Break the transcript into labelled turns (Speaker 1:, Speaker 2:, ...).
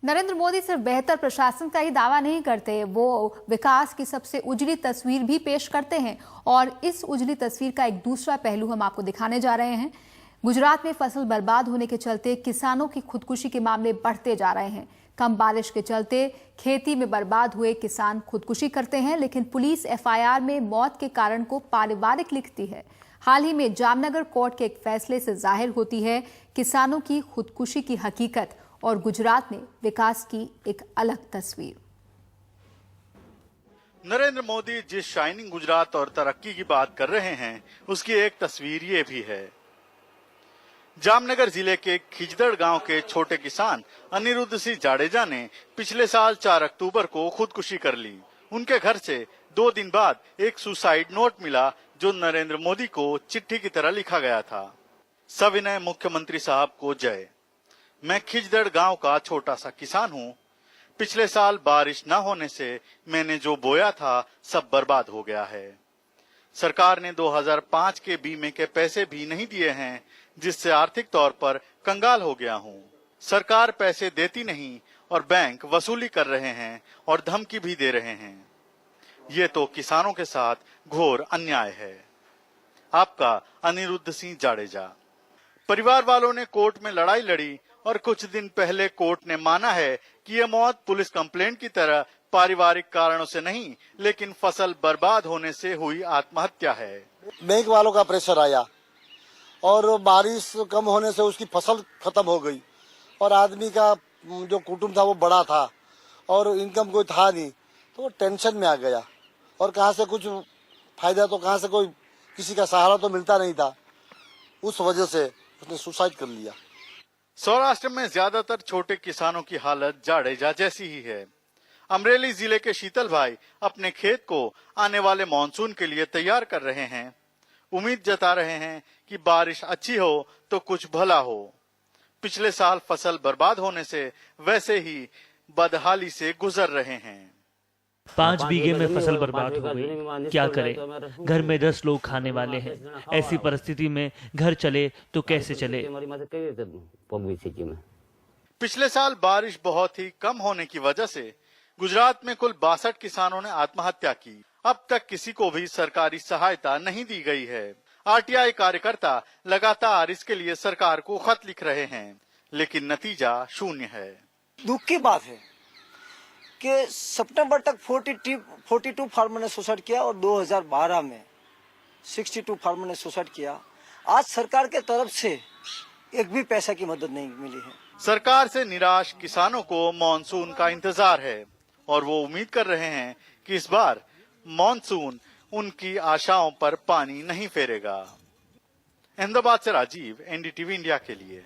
Speaker 1: नरेंद्र मोदी सिर्फ बेहतर प्रशासन का ही दावा नहीं करते, वो विकास की सबसे उजली तस्वीर भी पेश करते हैं। और इस उजली तस्वीर का एक दूसरा पहलू हम आपको दिखाने जा रहे हैं। गुजरात में फसल बर्बाद होने के चलते किसानों की खुदकुशी के मामले बढ़ते जा रहे हैं। कम बारिश के चलते खेती में बर्बाद हुए किसान खुदकुशी करते हैं, लेकिन पुलिस एफआईआर में मौत के कारण को पारिवारिक लिखती है। हाल ही में जामनगर कोर्ट के एक फैसले से जाहिर होती है किसानों की खुदकुशी की हकीकत और गुजरात में विकास की एक अलग तस्वीर।
Speaker 2: नरेंद्र मोदी जिस शाइनिंग गुजरात और तरक्की की बात कर रहे हैं, उसकी एक तस्वीर ये भी है। जामनगर जिले के खिजदड़ गांव के छोटे किसान अनिरुद्ध सिंह जाडेजा ने पिछले साल 4 अक्टूबर को खुदकुशी कर ली। उनके घर से 2 दिन बाद एक सुसाइड नोट मिला, जो नरेंद्र मोदी को चिट्ठी की तरह लिखा गया था। सविनय मुख्यमंत्री साहब को जय। मैं खिजदड़ गांव का छोटा सा किसान हूँ। पिछले साल बारिश न होने से मैंने जो बोया था सब बर्बाद हो गया है। सरकार ने 2005 के बीमे के पैसे भी नहीं दिए हैं, जिससे आर्थिक तौर पर कंगाल हो गया हूँ। सरकार पैसे देती नहीं और बैंक वसूली कर रहे हैं और धमकी भी दे रहे हैं। ये तो किसानों के साथ घोर अन्याय है। आपका अनिरुद्ध सिंह जाडेजा। परिवार वालों ने कोर्ट में लड़ाई लड़ी और कुछ दिन पहले कोर्ट ने माना है कि यह मौत पुलिस कंप्लेंट की तरह पारिवारिक कारणों से नहीं, लेकिन फसल बर्बाद होने से हुई आत्महत्या है।
Speaker 3: बैंक वालों का प्रेशर आया और बारिश कम होने से उसकी फसल खत्म हो गई और आदमी का जो कुटुंब था वो बड़ा था और इनकम कोई था नहीं, तो वो टेंशन में आ गया और कहाँ से कुछ फायदा, तो कहाँ से कोई किसी का सहारा तो मिलता नहीं था। उस वजह से उसने सुसाइड कर लिया।
Speaker 2: सौराष्ट्र में ज्यादातर छोटे किसानों की हालत जाडेजा जैसी ही है। अमरेली जिले के शीतल भाई अपने खेत को आने वाले मॉनसून के लिए तैयार कर रहे हैं। उम्मीद जता रहे हैं कि बारिश अच्छी हो तो कुछ भला हो। पिछले साल फसल बर्बाद होने से वैसे ही बदहाली से गुजर रहे हैं।
Speaker 4: 5 बीघे में फसल बर्बाद हो गई, क्या करें? घर में 10 लोग खाने वाले हैं। ऐसी परिस्थिति में घर चले तो कैसे चले?
Speaker 2: पिछले साल बारिश बहुत ही कम होने की वजह से गुजरात में कुल 62 किसानों ने आत्महत्या की। अब तक किसी को भी सरकारी सहायता नहीं दी गई है। आरटीआई कार्यकर्ता लगातार इसके लिए सरकार को खत लिख रहे हैं, लेकिन नतीजा शून्य है।
Speaker 5: दुख की बात है कि सितंबर तक 42 फार्मर ने सुसाइड किया और 2012 में 62 फार्मर ने सुसाइड किया। आज सरकार के तरफ से एक भी पैसा की मदद नहीं मिली है।
Speaker 2: सरकार से निराश किसानों को मॉनसून का इंतजार है और वो उम्मीद कर रहे हैं कि इस बार मॉनसून उनकी आशाओं पर पानी नहीं फेरेगा। अहमदाबाद से राजीव, एनडीटीवी इंडिया के लिए।